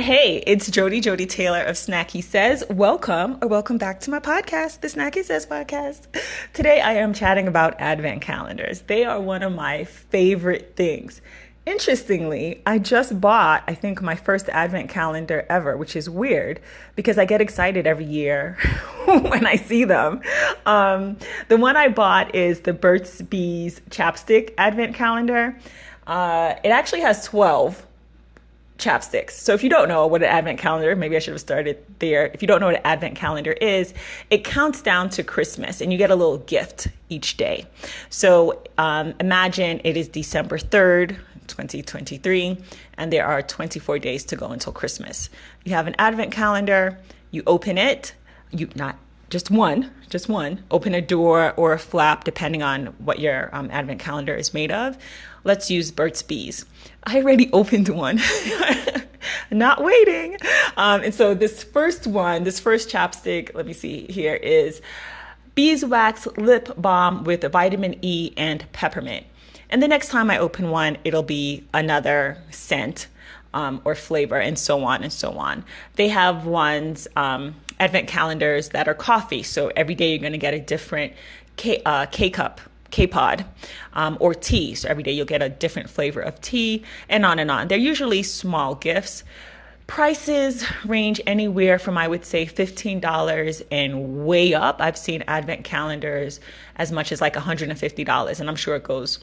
Hey, it's Joddie Taylor of SnackySays. Welcome back to my podcast, the SnackySays podcast. Today I am chatting about advent calendars. They are one of my favorite things. Interestingly, I just bought, I think, my first advent calendar ever, which is weird because I get excited every year when I see them. The one I bought is the Burt's Bees Chapstick advent calendar. It actually has 12 chapsticks. So if you don't know what an advent calendar, maybe I should have started there. If you don't know what an advent calendar is, it counts down to Christmas and you get a little gift each day. So imagine it is December 3rd, 2023, and there are 24 days to go until Christmas. You have an advent calendar, you open it, not just one, open a door or a flap, depending on what your advent calendar is made of. Let's use Burt's Bees. I already opened one, not waiting. And so this first chapstick, let me see here, is beeswax lip balm with vitamin E and peppermint. And the next time I open one, it'll be another scent or flavor, and so on and so on. They have ones, advent calendars that are coffee. So every day you're going to get a different K-cup, K-pod, or tea. So every day you'll get a different flavor of tea, and on and on. They're usually small gifts. Prices range anywhere from, I would say, $15 and way up. I've seen advent calendars as much as like $150, and I'm sure it goes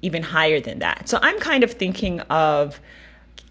even higher than that. So I'm kind of thinking of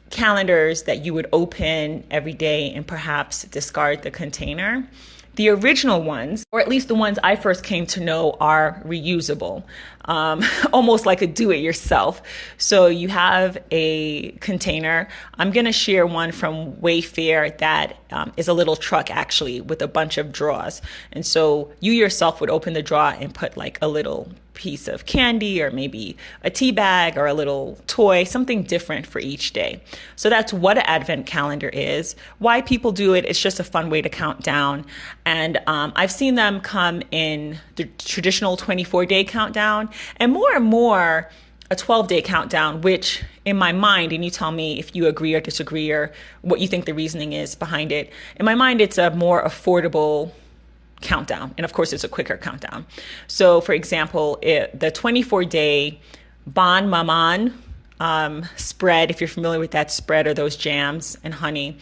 calendars that you would open every day and perhaps discard the container. The original ones, or at least the ones I first came to know, are reusable, almost like a do-it-yourself. So you have a container. I'm going to share one from Wayfair that is a little truck, actually, with a bunch of drawers. And so you yourself would open the drawer and put like a little piece of candy or maybe a tea bag or a little toy, something different for each day. So that's what an advent calendar is. Why people do it, it's just a fun way to count down. And I've seen them come in the traditional 24-day countdown and more a 12-day countdown, which in my mind, and you tell me if you agree or disagree or what you think the reasoning is behind it. In my mind, it's a more affordable countdown. And of course, it's a quicker countdown. So for example, the 24-day Bonne Maman spread, if you're familiar with that spread or those jams and honey,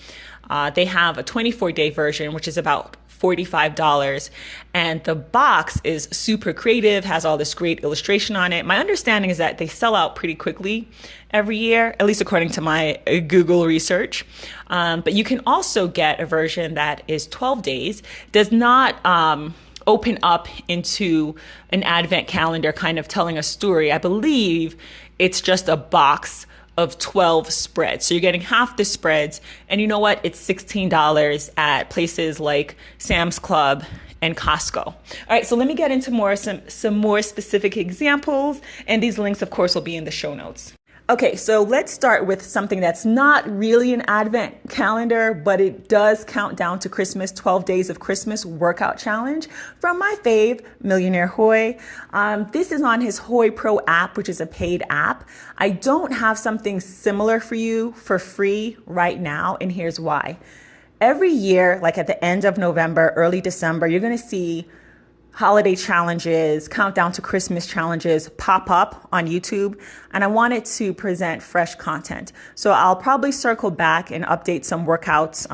they have a 24-day version, which is about $45. And the box is super creative, has all this great illustration on it. My understanding is that they sell out pretty quickly every year, at least according to my Google research. But you can also get a version that is 12 days, does not open up into an advent calendar kind of telling a story. I believe it's just a box of 12 spreads. So you're getting half the spreads. And you know what? It's $16 at places like Sam's Club and Costco. All right, so let me get into some more specific examples. And these links, of course, will be in the show notes. Okay, so let's start with something that's not really an advent calendar, but it does count down to Christmas, 12 Days of Christmas workout challenge from my fave, Millionaire Hoy. This is on his Hoy Pro app, which is a paid app. I don't have something similar for you for free right now, and here's why. Every year, like at the end of November, early December, you're going to see holiday challenges, countdown to Christmas challenges pop up on YouTube, and I wanted to present fresh content. So I'll probably circle back and update some workouts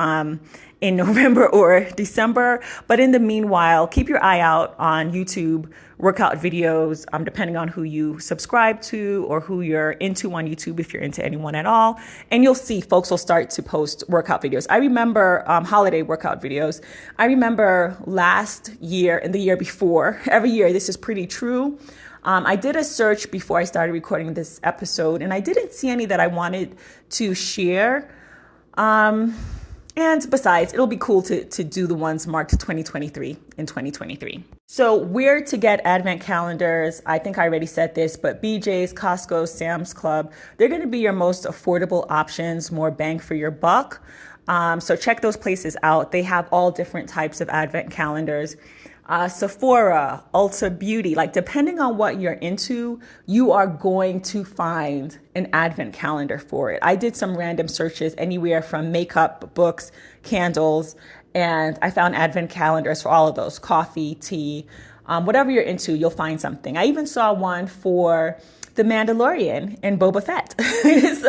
in November or December. But in the meanwhile, keep your eye out on YouTube workout videos, depending on who you subscribe to or who you're into on YouTube, if you're into anyone at all. And you'll see folks will start to post workout videos. I remember holiday workout videos. I remember last year and the year before, every year, this is pretty true. I did a search before I started recording this episode, and I didn't see any that I wanted to share. And besides, it'll be cool to do the ones marked 2023 in 2023. So where to get advent calendars? I think I already said this, but BJ's, Costco, Sam's Club, they're going to be your most affordable options, more bang for your buck. So check those places out. They have all different types of advent calendars. Sephora, Ulta Beauty. Like, depending on what you're into, you are going to find an advent calendar for it. I did some random searches anywhere from makeup, books, candles, and I found advent calendars for all of those: coffee, tea, whatever you're into, you'll find something. I even saw one for The Mandalorian and Boba Fett.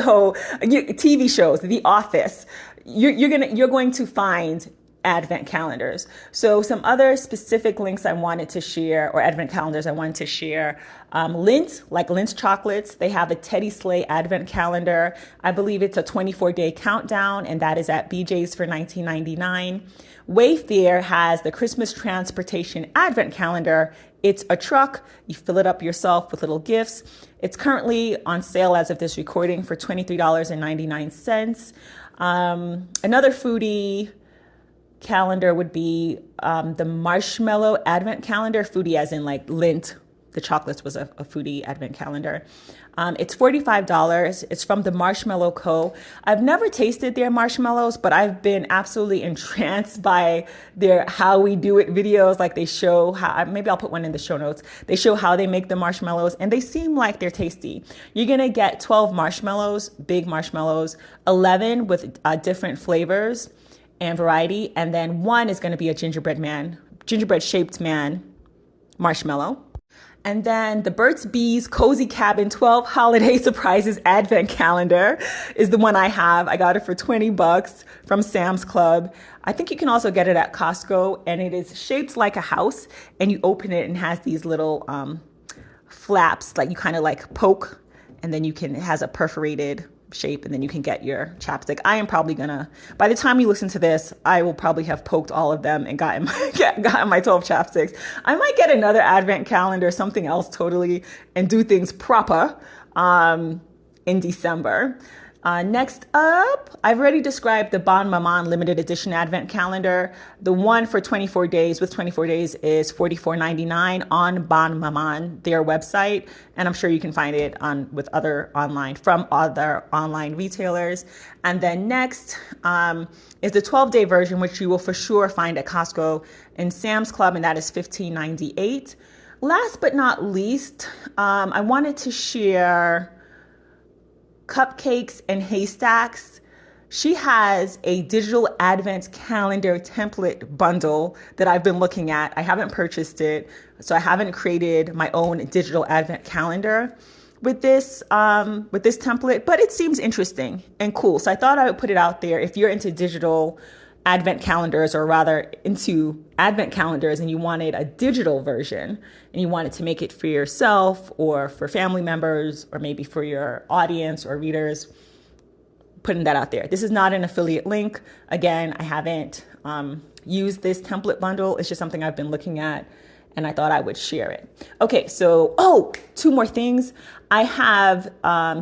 So TV shows, The Office, you're going to find advent calendars. So some other specific links I wanted to share, or advent calendars I wanted to share. Lindt, like Lindt chocolates, they have a Teddy Sleigh advent calendar. I believe it's a 24-day countdown, and that is at BJ's for $19.99. Wayfair has the Christmas transportation advent calendar. It's a truck. You fill it up yourself with little gifts. It's currently on sale as of this recording for $23.99. Another foodie calendar would be the Marshmallow Advent Calendar. Foodie as in like Lindt. The chocolates was a foodie advent calendar. It's $45. It's from the Marshmallow Co. I've never tasted their marshmallows, but I've been absolutely entranced by their how we do it videos. Like, they show how, maybe I'll put one in the show notes. They show how they make the marshmallows, and they seem like they're tasty. You're going to get 12 marshmallows, big marshmallows, 11 with different flavors and variety. And then one is going to be a gingerbread shaped man marshmallow. And then the Burt's Bees Cozy Cabin 12 Holiday Surprises Advent Calendar is the one I have. I got it for $20 from Sam's Club. I think you can also get it at Costco, and it is shaped like a house, and you open it and it has these little flaps, like you kind of like poke, and then it has a perforated shape, and then you can get your chapstick. I am probably by the time you listen to this, I will probably have poked all of them and gotten my 12 chapsticks. I might get another advent calendar, something else totally, and do things proper in December. Next up, I've already described the Bonne Maman limited edition advent calendar. The one for 24 days with 24 days is $44.99 on Bonne Maman, their website. And I'm sure you can find it from other online retailers. And then next is the 12-day version, which you will for sure find at Costco and Sam's Club, and that is $15.98. Last but not least, I wanted to share Cupcakes and Haystacks. She has a digital advent calendar template bundle that I've been looking at. I haven't purchased it, so I haven't created my own digital advent calendar with this template, but it seems interesting and cool. So I thought I would put it out there. If you're into digital advent calendars, or rather into advent calendars, and you wanted a digital version and you wanted to make it for yourself or for family members or maybe for your audience or readers, putting that out there. This is not an affiliate link. Again, I haven't used this template bundle. It's just something I've been looking at, and I thought I would share it. Okay, so, two more things. I have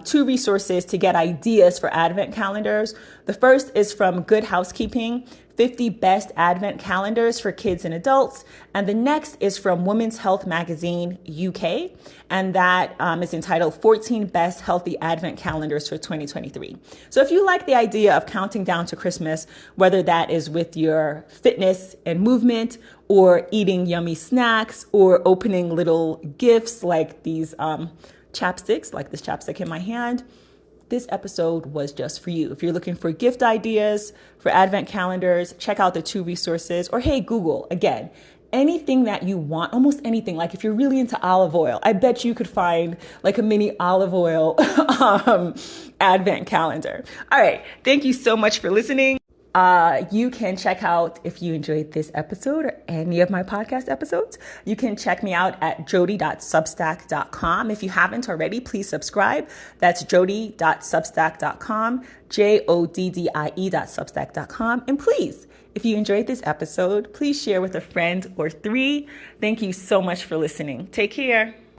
2 resources to get ideas for advent calendars. The first is from Good Housekeeping, 50 Best Advent Calendars for Kids and Adults. And the next is from Women's Health Magazine UK, and that is entitled 14 Best Healthy Advent Calendars for 2023. So if you like the idea of counting down to Christmas, whether that is with your fitness and movement, or eating yummy snacks, or opening little gifts like these chapsticks, like this chapstick in my hand, this episode was just for you. If you're looking for gift ideas for advent calendars, check out the 2 resources. Or hey, Google, again, anything that you want, almost anything. Like if you're really into olive oil, I bet you could find like a mini olive oil advent calendar. All right. Thank you so much for listening. You can check out, if you enjoyed this episode or any of my podcast episodes, you can check me out at joddie.substack.com. If you haven't already, please subscribe. That's joddie.substack.com, joddie.substack.com. And please, if you enjoyed this episode, please share with a friend or 3. Thank you so much for listening. Take care.